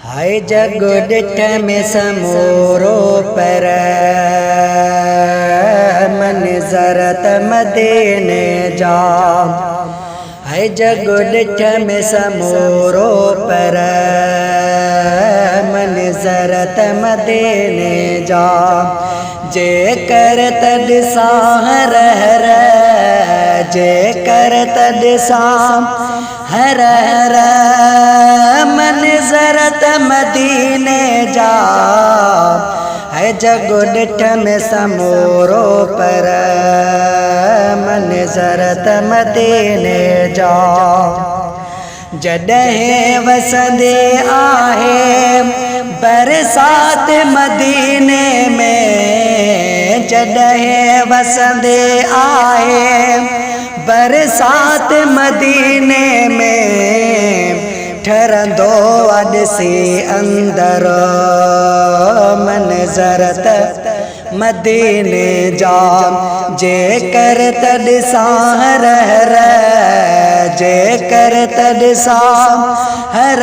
हाय जग डिठ में समूरो पर मंज़रत मदीने जा। हाय जग डिठ में समूरो पर मंज़रत मदीने जा। जे कर तॾिसा हर जे कर तॾिसा हर मंज़रत मदीने जा। है जग डिठ में समूरो पर मंज़रत मदीने जा। जॾहिं वसंदे आहे बरसात मदीने में, जॾहिं वसंदे आहे बरसात मदीने में, ठरंदो अॾिसी अंदर मंज़रत मदीने जा। जे कर तॾिसा हर जे कर तॾिसा हर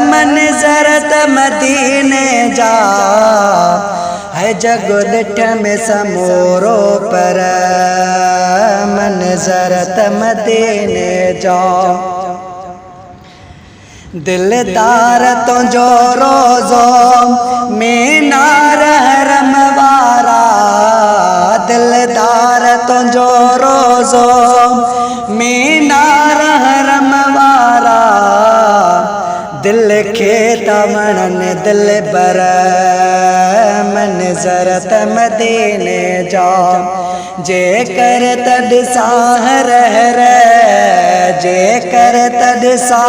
मंज़रत मदीने जा। है जग डिठ में समूरो पर मंज़रत मदीने जा। दिलदार तुझो रोज़ो मीनार हरम वारा, दिलदार तुझो रोज़ो मीनार हरम वारा। दिल खे तमणन दिल बर मंज़रत मदीने जा। जे कर तॾिसा हर जे कर तॾिसा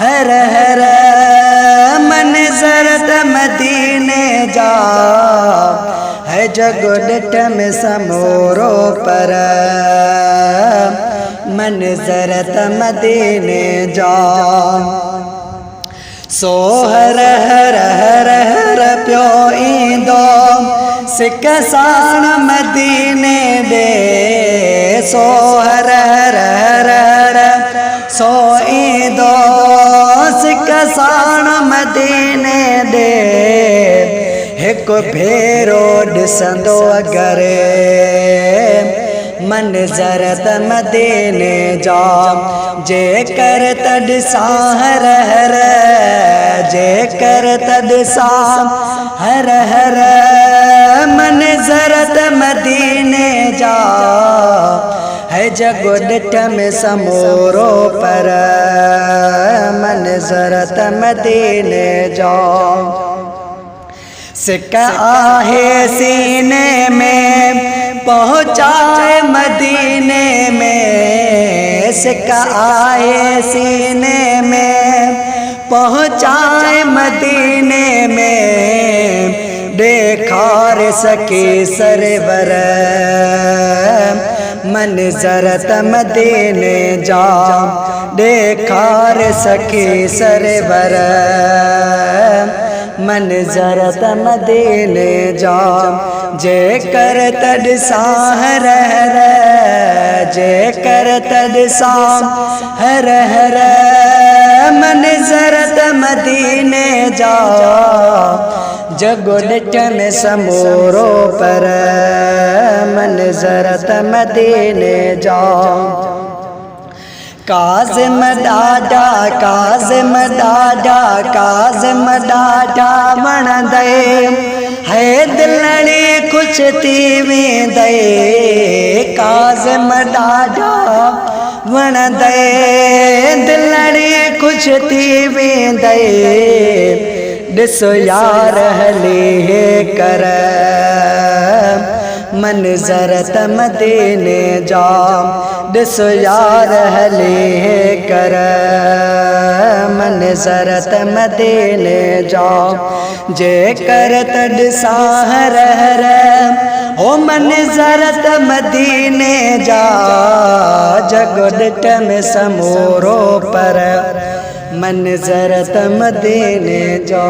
हर मंज़रत मदीने जा। है जग डिठ में समूरो पर मंज़रत मदीने जा। सो हर पियो ईंदो सिक साण मदीने ॾे। सो हर सो ईंदो सिक साण मदीने ॾे। हिक भेरो ॾिसंदो अगरि मंज़रत मदीने जा। जे कर तॾिसा हर जे कर तॾिसा हर मंज़रत मदीने जा। है जग डिठ में समूरो पर मंज़रत मदीने जा। सिक आहे सीने में पहुँचाए मदीने में, सिक आहे सीने में पहुँचाए मदीने में। देखार सके सरवर मंज़रत मदीने जा। देखार सके सरवर मंज़रत मदीने जा। जे कर तॾिसा हर जे कर तॾिसा हर मंज़रत मदीने जा। जग डिठ में समूरो पर मंज़रत मदीने जा। काज़िम ॾाढा काज़िम ॾाढा काज़िम ॾाढा वणंदे। है दिलड़ी कुछ थी वेंदे। काज़िम ॾाढा वणंदे दिलड़ी कुछ थी वेंदे। ॾिस यार हली कर मंज़रत मदीने जा। ॾिस यार हली कर मंज़रत मदीने जा। जे कर तॾिसा हर ओ मंज़रत मदीने जा। जग डिठ में समूरो पर मंज़रत मदीने जा।